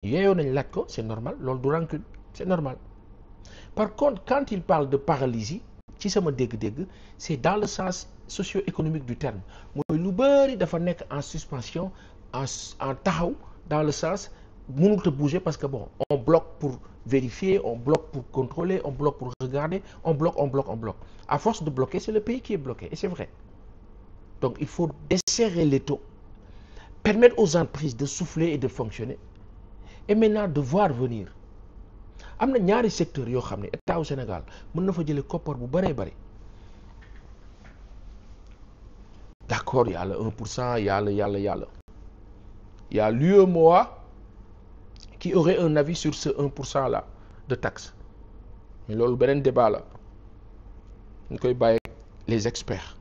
yeeyoo nañ laaj ko c'est normal loolu du rancune c'est normal. Par contre quand il parle de paralysie ci sama dégg-dégg c'est dans le sens socio-économique du terme mooy lu bari dafa nekk en suspension en taxaw dans le sens mënut a bouger parce que bon on bloque pour vérifier, on bloque pour contrôler, on bloque pour regarder, on bloque. À force de bloquer, c'est le pays qui est bloqué et c'est vrai. Donc il faut desserrer l'étau, permettre aux entreprises de souffler et de fonctionner et maintenant de voir venir. am na ñaari secteur yoo xam ne état au Sénégal mën na fa jëlee koppar bu bëree bëri d'accord y a le 1%, y a l'UEMOA qui aurait un avis sur ce 1% là de taxe mais loolu beneen débat la ñu koy bàyyi les experts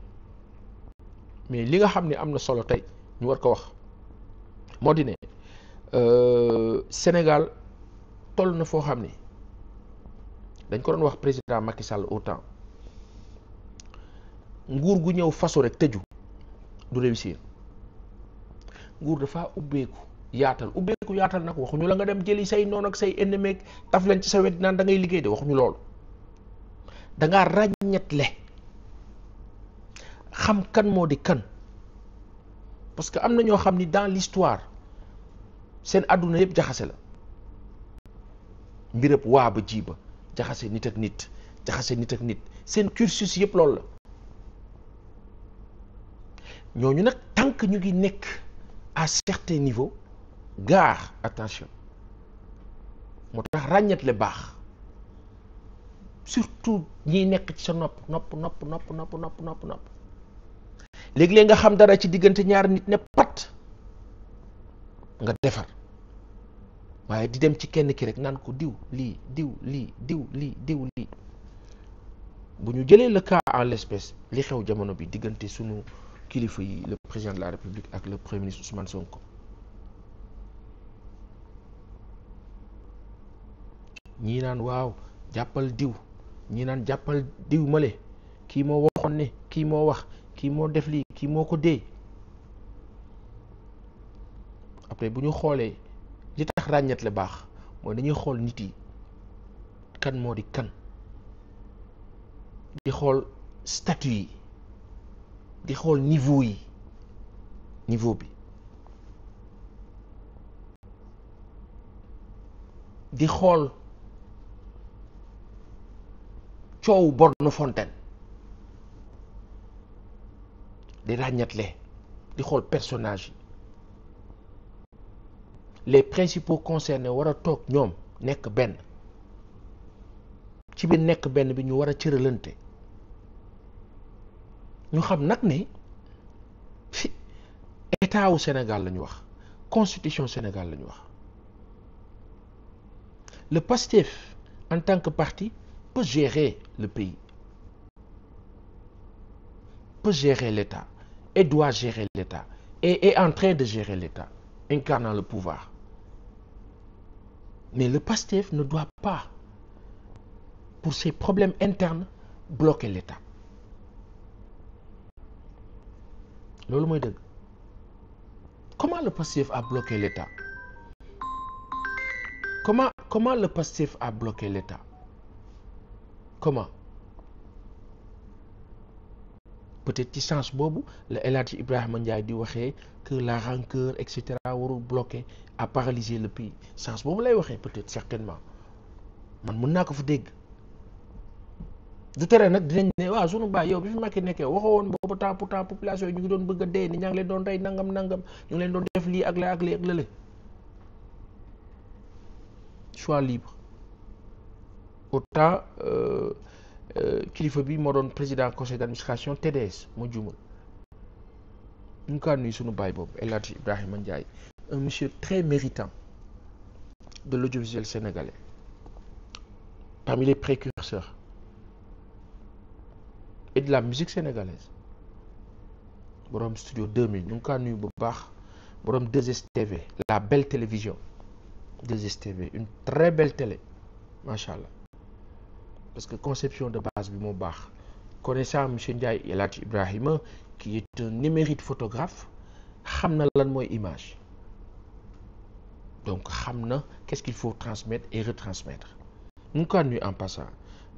mais li nga xam ne am na solo tey ñu war ko wax moo di ne Sénégal toll na foo xam ne dañ ko doon wax président Macky Sall au temps nguur gu ñëw faso rek tëju du réussir nguur dafa ubbeeku yaatal nag waxuñu la nga dem jëli say noon ak say ennemi taf leen ci sa wet naan da ngay liggéey de waxuñu loolu da ngaa ràññetle xam kan moo di kan parce que am na ñoo xam ni dans l'histoire seen àdduna yëpp jaxase la mbirëb waa ba ji ba jaxase nit ak nit seen cursus yëpp loolu la ñooñu nag tant que ñu ngi nekk à certains niveaux gaar attention moo tax ràññetle baax surtout ñiy nekk ci sa nopp léeg-léeg nga xam dara ci diggante ñaari nit ne pat nga defar waaye di dem ci kenn ki rek naan ko diw lii bu ñu jëlee le cas en l'espèce li xew jamono bi diggante sunu kilifa yi le président de la République ak le premier ministre Ousmane Sonko ñii naan waaw jàppal diw ñii naan jàppal diw male kii moo waxoon ne kii moo wax kii moo def lii kii moo ko dee après bu ñu xoolee li tax ràññet la baax mooy dañuy xool nit yi kan moo di kan di xool statut yi di xool niveau bi di xool coow borne fontaine di ràññetle di xool personnage yi les principaux concernés war a toog ñoom nekk benn ci biir nekk benn bi ñu war a cëralante ñu xam nag ne fi état wu Sénégal la ñu wax constitution Sénégal la ñu wax le PASTEF en tant que parti peut gérer le pays, peut gérer l'État et doit gérer l'État et est en train de gérer l'État, incarnant le pouvoir. Mais le PASTEF ne doit pas, pour ses problèmes internes, bloquer l'État. Loolu mooy dëgg. Comment le PASTEF a bloqué l'État? Comment le PASTEF a bloqué l'État? Comment? Peut-être ci sens boobu la El Hadji Ibrahima Ndiaye di waxee que la rancœur et cetera warul bloquer à paralyser le pays sens boobu lay waxee peut-être certainement man mën naa ko fa dégg du tere nag dinañ ne waaw sunu baay yow bi fi Macky nekkee waxoo woon boobu temps pourtant population yi ñu ngi doon bëgg a dee ni ñaa ngi leen doon rey nangam ñu ngi leen doon def lii ak la ak lii ak lële choix libre autant kilifa bi moo doon président conseil d'administration TDS moo jumul ñu ngi kaa nuyu sunu baay boobu El Hadji Ibrahima Ndiaye un monsieur très méritant de l'audiovisuel sénégalais parmi les précurseurs et de la musique sénégalaise borom studio 2000 ñu ngi kaa nuyu bu baax borom 2STV la belle télévision 2STV une très belle télé macha allah parce que conception de base bi moo baax connaissant monsieur Ndiaye El Hadji Ibrahima qui est un émérite photographe xam na lan mooy image donc xam na qu'est-ce qu'il faut transmettre et retransmettre. ñu ngi ko nuyu en passant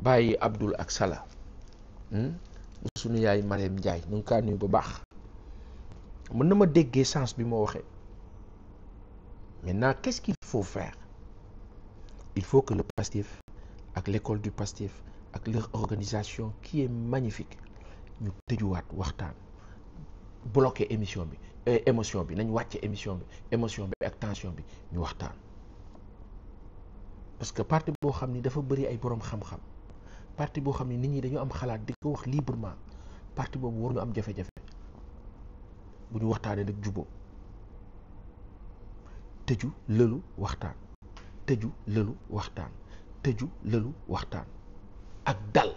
bàyyi Abdoul ak Sala suñu yaay Marème Ndiaye ñu ngi ko nuyu bu baax mën na ma déggee sens bi moo waxee. Maintenant qu'est-ce qu'il faut faire? Il faut que le Pastef ak l'école du Pastef ak leur organisation qui est magnifique ñu tëjuwaat waxtaan bloqué émission bi émotion bi nañ wàcce émotion bi ak tension bi ñu waxtaan. Parce que parti boo xam ni dafa bëri ay borom xam-xam parti boo xam ni nit ñi dañu am xalaat di ko wax librement parti boobu waruñu am jafe-jafe bu ñu waxtaanee nag jubóo tëju lëlu waxtaan tëju lëlu waxtaan tëju lëlu waxtaan ak dal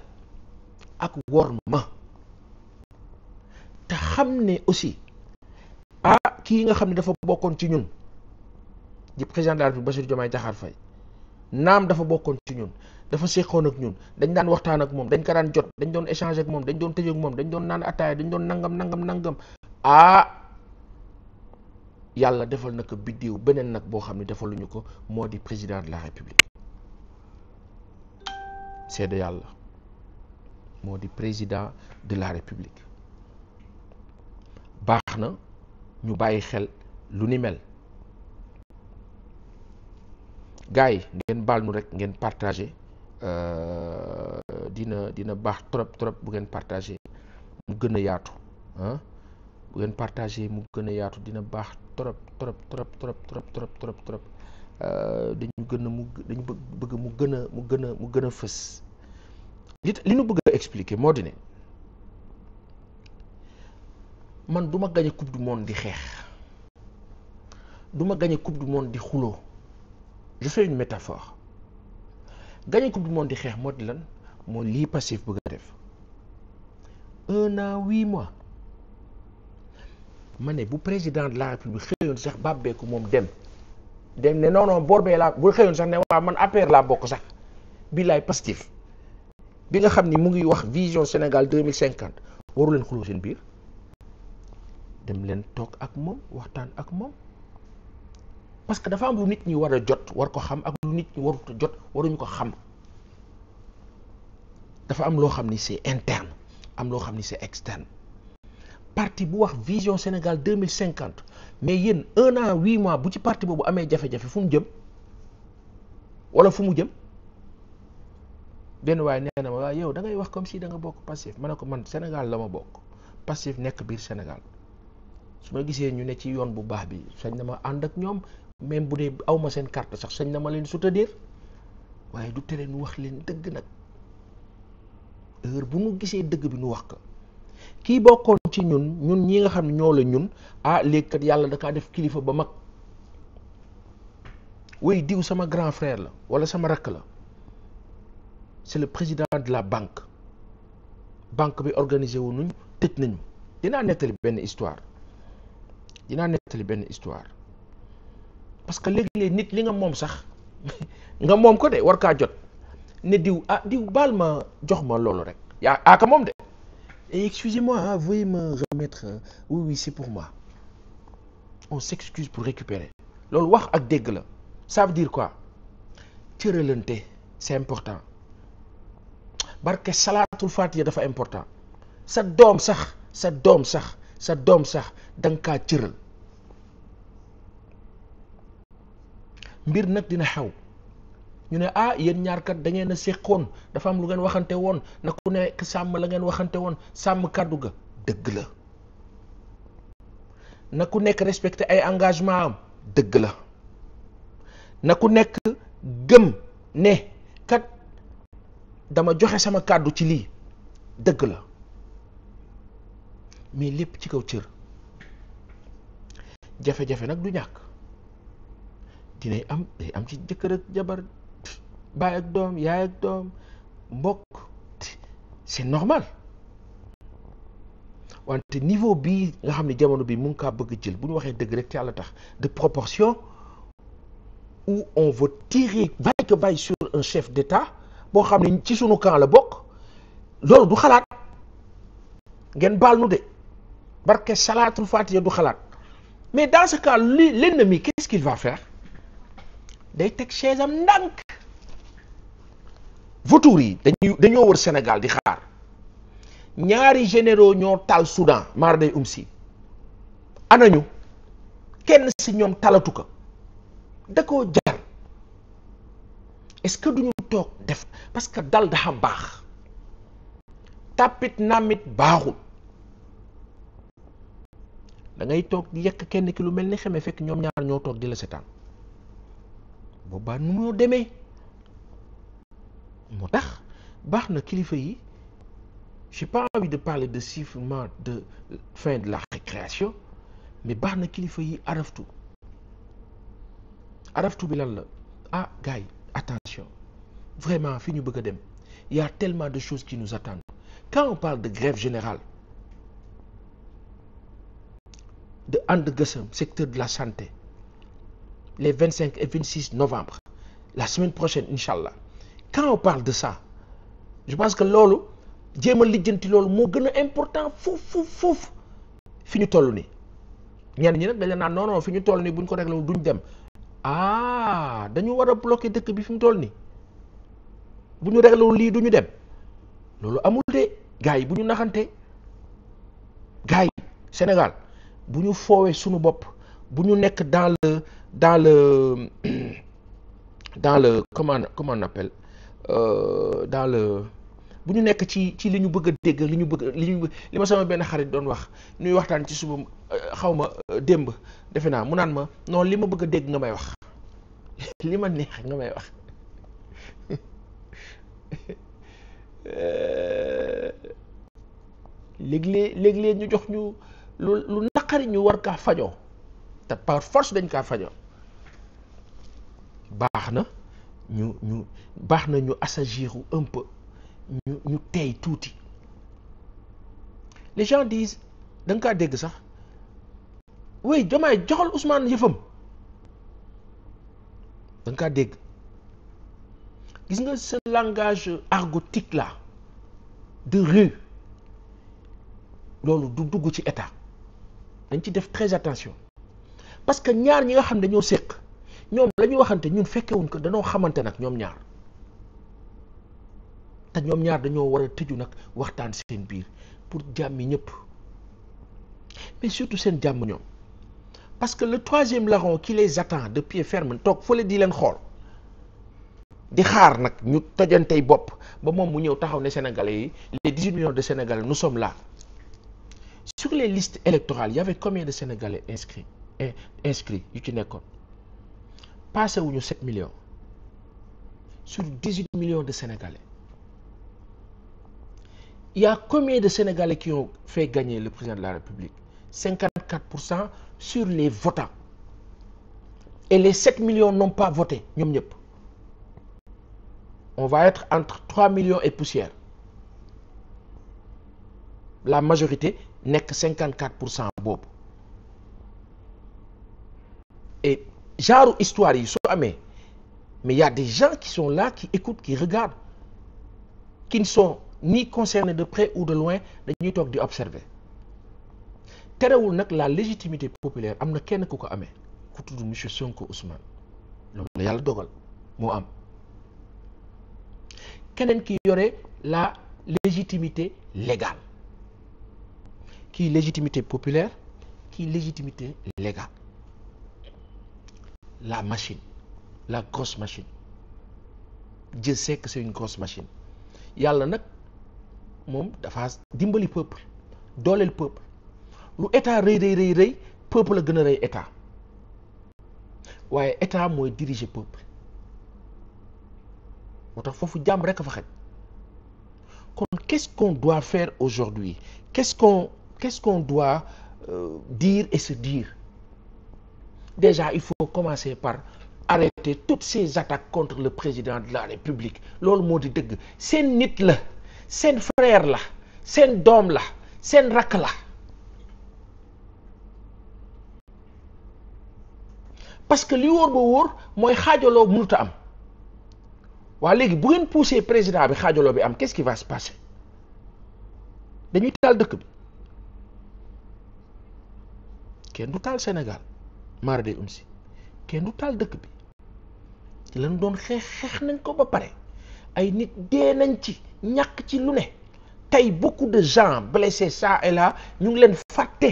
ak worma te xam ne aussi kii nga xam ne dafa bokkoon ci ñun di président de la République Bassirou Diomaye Diakhar Faye naam dafa bokkoon ci ñun dafa séqoon ak ñun dañ daan waxtaan ak moom dañ ko daan jot dañ doon échanger ak moom dañ doon tëj ak moom dañ doon naan ataaya dañ doon nangam yàlla defal na ko biddiw beneen nag boo xam ne defaluñu ko moo di président de la République seede yàlla moo di président de la République baax na ñu bàyyi xel lu ni mel gars yi ngeen baal nu rek ngeen partagé dina baax trop bu ngeen partagé mu gën a yaatu bu ngeen partagé mu gën a yaatu dina baax trop dañu bëgg mu gën a fës li ñu bëgg a expliquer moo di ne man du ma gagné coupe du monde di xeex du ma gagné coupe du monde di xuloo je fais une métaphore gagné coupe du monde di xeex moo di lan moo lii Pastef bëgg a def 1 an 8 mois ma ne bu président de la République xëyoon sax bàbbeeku moom dem ne non boor bee laa bu xëyoon sax ne waaw man APR laa bokk sax billaay Pastef bi nga xam ni mu ngi wax vision Sénégal 2050 waru leen xuloo seen biir dem leen toog ak moom waxtaan ak moom parce que dafa am lu nit ñi war a jot war ko xam ak lu nit ñi warut a jot waruñu ko xam dafa am loo xam ni c'est interne am loo xam ni c'est externe parti bu wax vision Sénégal 2050 mais yéen 1 an 8 mois bu ci parti boobu amee jafe-jafe fu mu jëm wala fu mu jëm benn waaye nee na ma waaye yow da ngay wax comme si da nga bokk Pastef ma ne ko man Sénégal la ma bokk Pastef nekk biir Sénégal su ma gisee ñu ne ci yoon bu baax bi sañ na ma ànd ak ñoom même bu dee aw ma seen carte sax sañ na ma leen soutenir waaye du tere nu wax leen dëgg nag heure bu nu gisee dëgg bi nu wax ko kii bokkoon ci ñun ñi nga xam ne ñoo la ñun léegi kat yàlla da kaa def kilifa ba mag way diw sama grand frère la wala sama rakk la c'est le président de la banque bi organisé wu nuñ tëj nañu dinaa nettali benn histoire parce que léegi-léeg nit li nga moom sax nga moom ko de war kaa jot ne diw diw baal ma jox ma loolu rek yaa ka moom de excusez-moi veuillez me remettre oui c'est pour moi on s'excuse pour récupérer loolu wax ak dégg la ça veut dire quoi cëralante c'est important barke salaatul fatiha dafa important sa doom sax danga kaa cëral mbir nag dina xew ñu ne yéen ñaar kat da ngeen a séqoon dafa am lu ngeen waxante woon na ku nekk sàmm la ngeen waxante woon sàmm kàddu ga dëgg la na ku nekk respecté ay engagement am dëgg la na ku nekk gëm ne kat dama joxe sama kàddu ci lii dëgg la mais lépp ci kaw cër jafe-jafe nag du ñàkk day am ci jëkkër ak jabar baay ak doom yaay ak doom mbokk c'est normal wante niveau bii nga xam ne jamono bi mu ngi kaa bëgg jël bu ñu waxee dëgg rek ci yàlla tax de proportion où on veut tirer vaille que vaille sur un chef d'État boo xam ne ci sunu camp la bokk loolu du xalaat ngeen baal nu de barke salaatul fatiha du xalaat mais dans ce cas l'ennemi qu'est-ce qu'il va faire day teg chaise am ndànk. vautours yi dañoo wër Sénégal di xaar ñaari généraux ñoo tal Soudan maar day si anañu kenn si ñoom talatu ko da koo jar. est-ce que duñu toog def parce que dal dafa baax tàppit namit baaxul da ngay toog di yekk kenn ki lu mel ni xamee fekk ñoom ñaar ñoo toog di la setaan boobaa nu moo demee moo tax baax na kilifa yi j'ai pas envie de parler de sifflement de fin de la récréation mais baax na kilifa yi araftu bi lan la ah gars yi attention vraiment fi ñu bëgg a dem il y a tellement de choses qui nous attendent quand on parle de grève générale de And Gueusseum secteur de la santé les 25 et 26 novembre la semaine prochaine inchallah quand on parle de ça je pense que loolu jéem a lijjanti loolu moo gën a important foofu fi ñu toll nii ñenn ñi nag dañ la naan non fi ñu toll nii buñ ko réglé duñ dem ah dañu war a bloquer dëkk bi fi mu toll nii bu ñu réglé lii duñu dem loolu amul de gars yi bu ñu naxante gars yi Sénégal bu ñu foowee suñu bopp bu ñu nekk dans le comment on appelle dans le bu ñu nekk ci li ñu bëgg a dégg li ma sama benn xarit doon wax ñuy waxtaan ci suba xaw ma démb defe naa mu naan ma non li ma bëgg a dégg nga may wax li ma neex nga may wax léeg-léeg ñu jox ñu lu naqari ñu war kaa fajoo te par force dañ kaa fajoo baax na ñu assagir un peu ñu tey tuuti les gens disent da nga kaa dégg sax oui Diomaye joxal Ousmane yëfam da nga kaa dégg gis nga ce langage argotique là de rue loolu du dugg ci état dañ ci def très attention parce que ñaar ñi nga xam ne dañoo séq ñoom la ñuy waxante ñun fekkewuñ ko dañoo xamante nag ñoom ñaar te ñoom ñaar dañoo war a tëju nag waxtaan seen biir pour jàmmi ñëpp mais surtout seen jàmm ñoom parce que le troisième larron qui les attend de pied ferme toog fële di leen xool di xaar nag ñu tojantey bopp ba moom mu ñëw taxaw ne Sénégalais yi les 18 millions de Sénégalais nous sommes là sur les listes électorales il y avait combien de Sénégalais inscrits yu ci nekkoon passé wuñu 7 millions sur 18 millions de Sénégalais. Il y a combien de Sénégalais qui ont fait gagner le président de la République? 54% sur les votants. Et les 7 millions n'ont pas voté. On va être entre 3 millions et poussière. La majorité n'est que 54% bob. Et genre histoire, mais il y a des gens qui sont là, qui écoutent, qui regardent, qui ne sont ni concernés de près ou de loin, dañuy toog di observer. Terewul nag la légitimité populaire am na kenn ku ko amee ku tudd monsieur Sonko Ousmane loolu la yàlla dogal moo am keneen ki yore la légitimité légale kii légitimité populaire kii légitimité légale la machine la grosse machine Dieu sait que c'est une grosse machine yàlla nag moom dafa dimbali peuple dooleel peuple lu état rëy peuple la gën a rëy état waaye état mooy diriger peuple moo tax foofu jàmm rek a fa xaj kon qu'est-ce qu'on doit faire aujourd'hui qu'est-ce qu'on doit dire et se dire déjà il faut commencer par arrêter toutes ces attaques contre le président de la République loolu moo di dëgg seen nit la seen frère la seen doom la seen rakk la parce que li wóor ba wóor mooy xaajaloo mënut a am waa léegi bu ngeen poussé président bi xaajaloo bi am qu'est-ce qui va se passer dañuy taal dëkk bi kenn du taal Sénégal maar day si kenn du taal dëkk bi lan doon xeex nañ ko ba pare ay nit dee nañ ci ñàkk ci lu ne tey beaucoup de gens blessés ça et là ñu ngi leen fàtte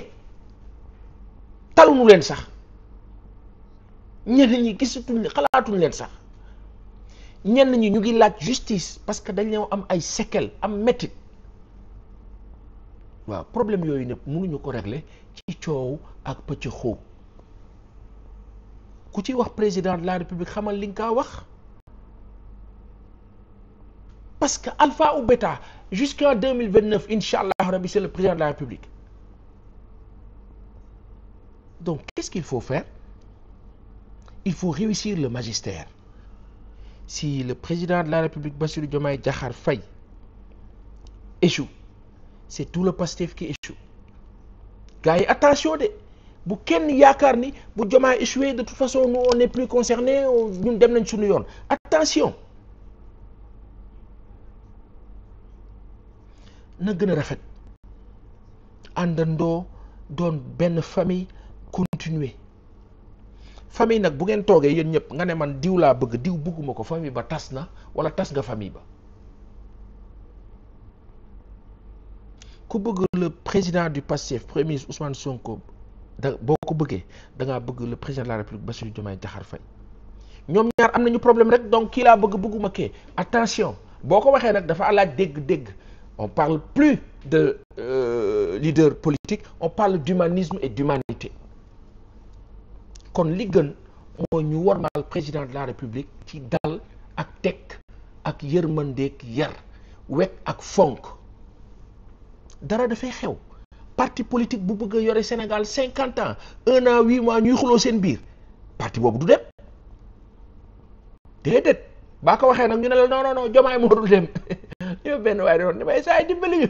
taluñu leen sax ñenn ñi gisatuñ xalaatuñ leen sax ñenn ñi ñu ngi laaj justice parce que dañ leen am ay séquelles am métit waaw problème yooyu ne mënuñu ko régler ci coow ak pëcc xóob ku ci wax président de la république xamal li nga kaa wax parce que alpha ou bêta jusqu'en 2029 inchallah rabbi c'est le président de la république donc qu'est-ce qu'il faut faire? Il faut réussir le magistère. Si le président de la république Bassirou Diomaye Diakhar Faye échoue, c'est tout le Pastef qui échoue. Gars yi attention de bu kenn yaakaar ni bu Diomaye échoué de toute façon nous on n'est plus concernés ñun dem nañ suñu yoon attention na gën a rafet àndandoo doon benn famille continuer famille nag bu ngeen toogee yéen ñëpp nga ne man diw laa bëgg diw bëgguma ko famille ba tas na wala tas nga famille ba ku bëgg le président du Pastef premier ministre Ousmane Sonko da boo ko bëggee da ngaa bëgg le président de la République Bassirou Diomaye Diakhar Faye ñoom ñaar am nañu problème rek donc kii laa bëgg bëgguma kee attention boo ko waxee nag dafa laaj dégg-dégg on parle plus de leader politique on parle d'humanisme et d'humanité kon li gën mooy ñu wormaal président de la République ci dal ak tekk ak yërmandeek yar wekk ak fonk dara dafay xew parti politique bu bëgg a yore Sénégal 50 ans 1 an 8 mois ñuy xuloo seen biir parti boobu du dem déedéet baa ko waxee nag ñu ne la non non non Diomaye moo dul dem ñu benn waaye doon ne may saa yi dimbali ñu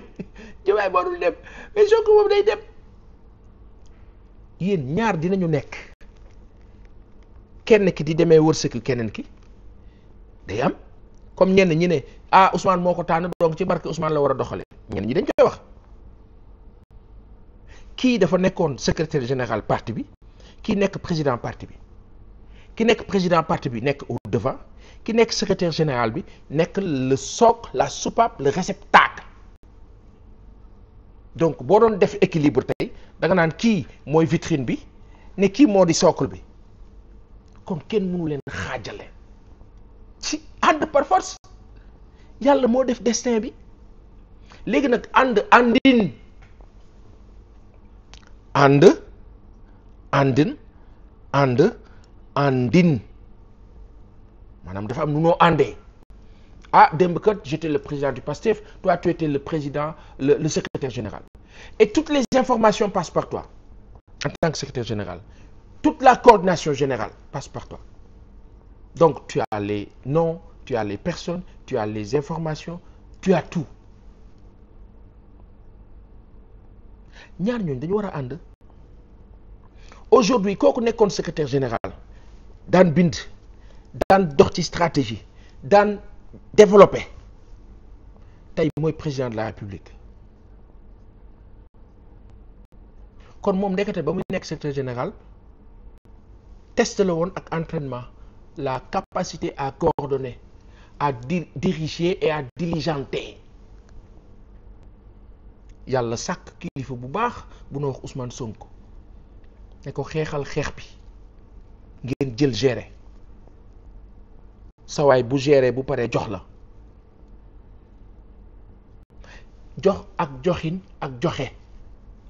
Diomaye moo dul dem mais Sonko moom day dem yéen ñaar dinañu nekk kenn ki di demee wërsëg keneen ki day am comme ñenn ñi ne ah Ousmane moo ko tànn donc ci barke Ousmane la war a doxale ñenn ñi dañ koy wax kii dafa nekkoon secrétaire général parti bi kii nekk président parti bi ki nekk président parti bi nekk au devant ki nekk secrétaire général bi nekk le socle la soupape le réceptacle donc boo doon def équilibre tey da nga naan kii mooy vitrine bi ne kii moo di socle bi kon kenn mënu leen xaajale ci ànd par force yàlla moo def destin bi léegi nag àndin maanaam dafa am nu noo àndee ah démb kat j'étais le président du PASTEF toi tu étais le président le secrétaire général et toutes les informations passent par toi en tant que secrétaire général toute la coordination générale passe par toi donc tu as les noms tu as les personnes tu as les informations tu as tout ñaar ñooñu dañu war a ànd aujourd'hui kooku nekkoon secrétaire général daan bind daan dox ci stratégie daan développé tey mooy président de la République kon moom ndekete ba muy nekk secrétaire général test la woon ak entraînement la capacité à coordonner à diriger et à diligenter yàlla sàkk kilifa bu baax bu noo wax Ousmane Sonko ne ko xeexal xeex bi ngeen jël gérer sa waay bu gérer bu paree jox la jox ak joxin ak joxe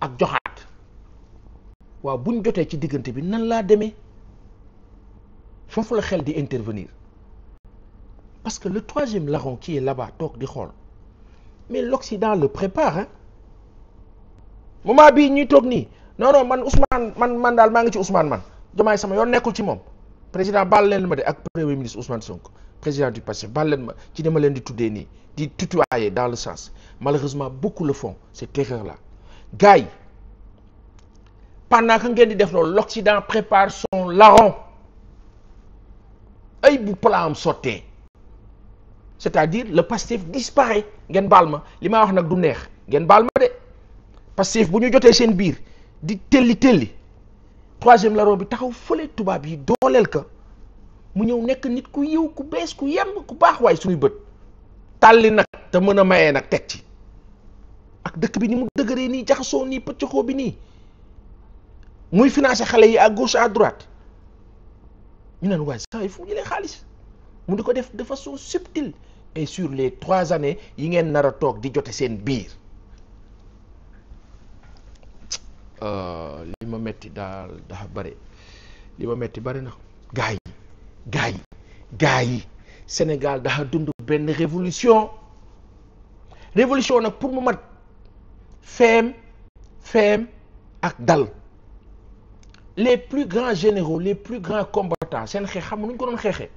ak joxaat waaw buñ jotee ci diggante bi nan laa demee foofu la xel di intervenir parce que le troisième larron qui est là-bas toog di xool mais l'Occident le prépare hein moment bii ñuy toog nii non non man Ousmane man daal maa ngi ci Ousmane man Diomaye sama yoon nekkul ci moom président baal leen ma de ak premier ministre Ousmane Sonko président du Pastef baal leen ma ci dama leen di tuddee nii di tutoyer dans le sens malheureusement beaucoup le font cette erreur là gars yi pendant que ngeen di def loolu l'Occident prépare son larron ay bu plan am sottee c'est-à-dire le Pastef disparaît ngeen baal ma li ma wax nag du neex ngeen baal ma de Pastef bu ñu jotee seen biir di telli troisième larron bi taxaw fële tubaab yi dooleel ka mu ñëw nekk nit ku yiw ku bees ku yemb ku baax waaye suñuy bët tàlli nag te mën a mayee nag teg ci ak dëkk bi ni mu dëgëree nii jaxasoo nii pëccxoo bi nii muy financé xale yi à gauche à droite ñu naan waaye saa yi fu mu jëlee xaalis mu di ko def de façon subtile et sur les 3 années yi ngeen nar a toog di jote seen biir li ma metti daal dafa bare li ma metti bari na gaa yi Sénégal dafa dund benn révolution nag pour mu mat feem ak dal les plus grands généraux les plus grands combattants seen xeex xam nuñ ko doon xeexee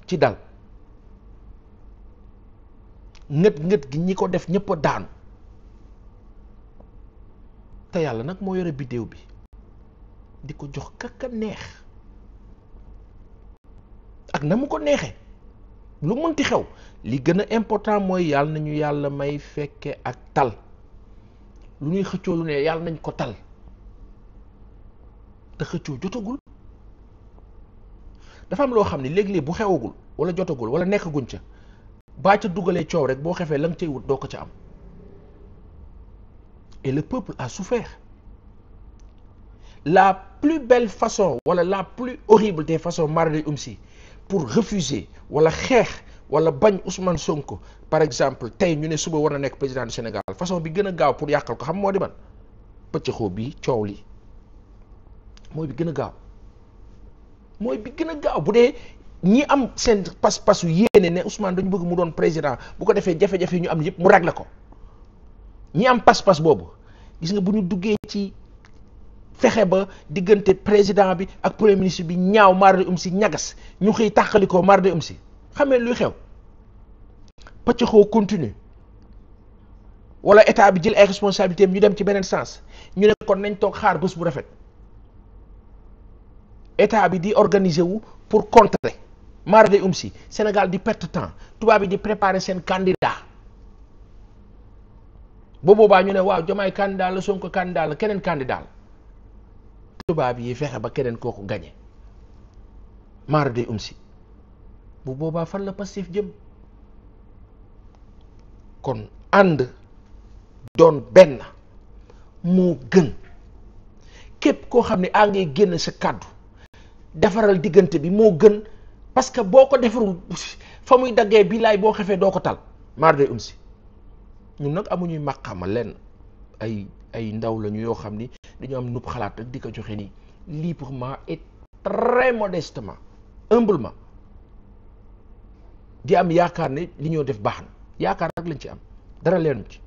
ci dal ngët gi ñi ko def ñëpp a daanu te yàlla nag moo yore biddéew bi di ko jox kaka neex ak na mu ko neexee lu mënti xew li gën a important mooy yàlla nañu yàlla may fekke ak tal lu ñuy xëccoo lu ne yàlla nañ ko tal te xëccoo jotagul dafa am loo xam ne léeg-léeg bu xewagul wala jotagul wala nekkaguñ ca baa ca dugalee coow rek boo xefee la nga cay wut doo ko ca am et le peuple a souffert la plus belle façon wala la plus horrible des façons Maradi Oumsi pour refuser wala xeex wala bañ Ousmane Sonko par exemple tey ñu ne suba war na nekk président du Sénégal façon bi gën a gaaw pour yàqal ko xam moo di man pëccëxoo bi coow li mooy bi gën a gaaw bu dee ñi am seen pas-pasu yéene ne Ousmane dañu bëgg mu doon président bu ko defee jafe-jafe yi ñu am yëpp mu régler ko ñi am pas-pas boobu gis nga bu ñu duggee ci fexe ba diggante président bi ak premier ministre bi ñaaw Maradi Oumsi ñagas ñu xëy tàqalikoo Maradi Oumsi xamee luy xew pëccëxoo continue wala état bi jël ay responsabilités ñu dem ci beneen sens ñu ne kon nañ toog xaar bés bu rafet état bi di organiser wu pour contrer Maradi Oumsi Sénégal di perte temps tubaab bi di préparer seen candidat boo boobaa ñu ne waaw Diomaye candidat la Sonko candidat la keneen candidat la tubaab yi fexe ba keneen kooku gañe Maradi Oumsi bu boobaa fan la Pastef jëm kon ànd doon benn moo gën képp koo xam ne a ngay génn sa kàddu defaral diggante bi moo gën parce que boo ko defarul fa muy daggee bi laay boo xefee doo ko tal Maradi Oumsi ñun nag amuñuy màqama lenn ay ndaw lañu yoo xam ni dañu am nupp xalaat rek di ko joxe nii librement et très modestement humblement di am yaakaar ne li ñoo def baax na yaakaar rek lañ ci am dara leenu ci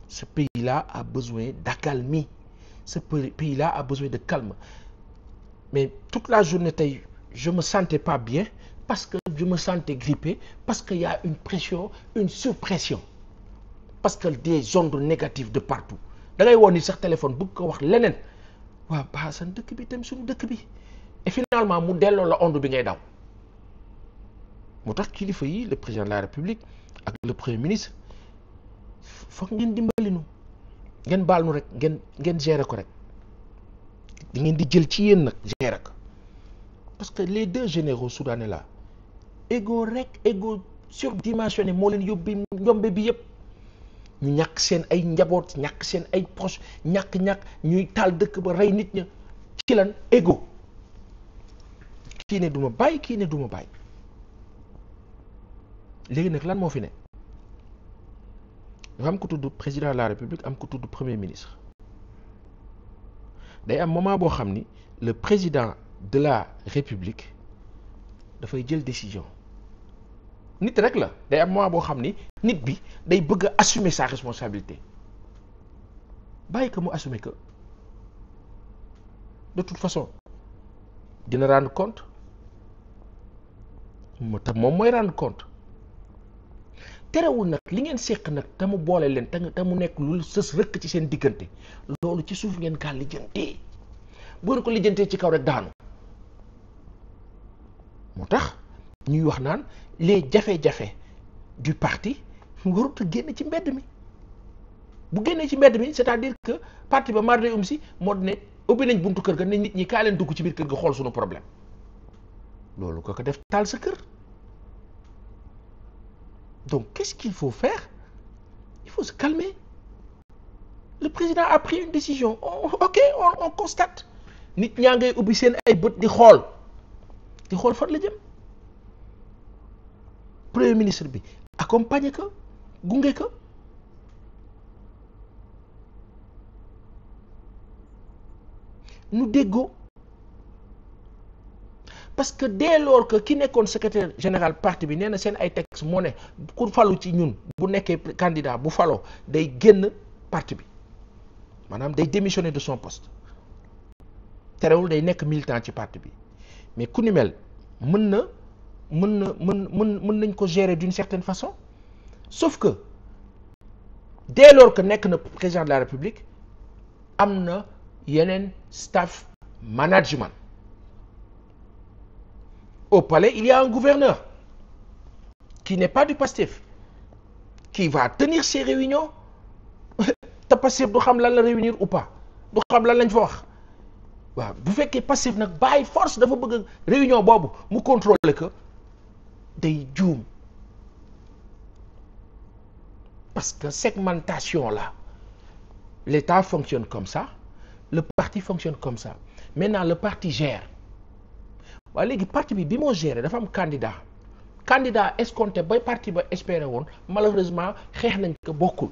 ce pays-là a besoin d'accalmie ce pays-là a besoin de calme mais toute la journée tey je me sentais pas bien parce que je me sentais grippé parce que y a une pression une surpression parce que des ondes négatives de partout da ngay woon ni sax téléphone bëgg ko wax leneen waaw baasan dëkk bi tam suñu dëkk bi et finalement mu delloo la onde bi ngay daw moo tax kilifa yi le président de la République ak le premier ministre foog ngeen dimbali nu ngeen baal nu rek ngeen gérer ko rek di ngeen di jël ci yéen nag gérer ko parce que les 2 généraux soudanais là ego surdimensionné moo leen yóbbi njombe bi yëpp ñu ñàkk seen ay njaboot ñàkk seen ay proche ñàkk ñuy taal dëkk ba rey nit ña ci lan ego kii ne duma bàyyi kii ne duma bàyyi léegi nag lan moo fi ne dafa am ko tudd président de la République am ko tudd premier ministre day am moment boo xam ni le président de la République dafay jël décision nit rek la day am moment boo xam ni nit bi day bëgg a assumer sa responsabilité bàyyi ko mu assumer que de toute façon dina rendre compte moom mooy rendre compte terewul nag li ngeen seq nag te mu boole leen te mu nekk lu sës rëkk ci seen diggante loolu ci suuf ngeen kaa lijjantee bu ngeen ko lijjantee ci kaw rek daanu moo tax ñuy wax naan les jafe-jafe du parti warut a génn ci mbedd mi bu génnee ci mbedd mi c'est-à-dire que parti ba Maradi Oumsi moo ne ubbi nañ buntu kër ga ne nit ñi kaa leen dugg ci biir kër ga xool suñu problème loolu ko def taal sa kër. Donc qu'est-ce qu'il faut faire? Il faut se calmer. Le président a pris une décision. Ok, on constate. Nit ñaa ngay ubbi seen ay bët di xool fan la jëm. Premier ministre bi accompagner ko gunge ko. Nu déggoo parce que dès lors que ki nekkoon secrétaire général parti bi nee na seen ay texte moo ne ku falu ci ñun bu nekkee candidat bu faloo day génn parti bi maanaam day démissionner de son poste terewul day nekk militant ci parti bi mais ku ni mel mën nañ ko gérer d'une certaine façon sauf que dès lors que nekk na président de la République am na yeneen staff management. Au palais, il y a un gouverneur qui n'est pas du PASTEF, qui va tenir ses réunions. te Pastef du xam lan la réunir ou pas du xam lan lañ fa wax waaw bu fekkee Pastef nag bàyyi force dafa bëgg réunion boobu mu contrôler que day juum parce que segmentation là l'État fonctionne comme ça, le parti fonctionne comme ça. Maintenant le parti gère waaye léegi parti bi moo géré dafa am candidat escompté bay parti ba espéré woon malheureusement xeex nañ ko bokkul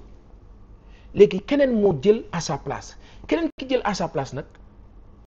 léegi keneen moo jël à sa place keneen ki jël à sa place nag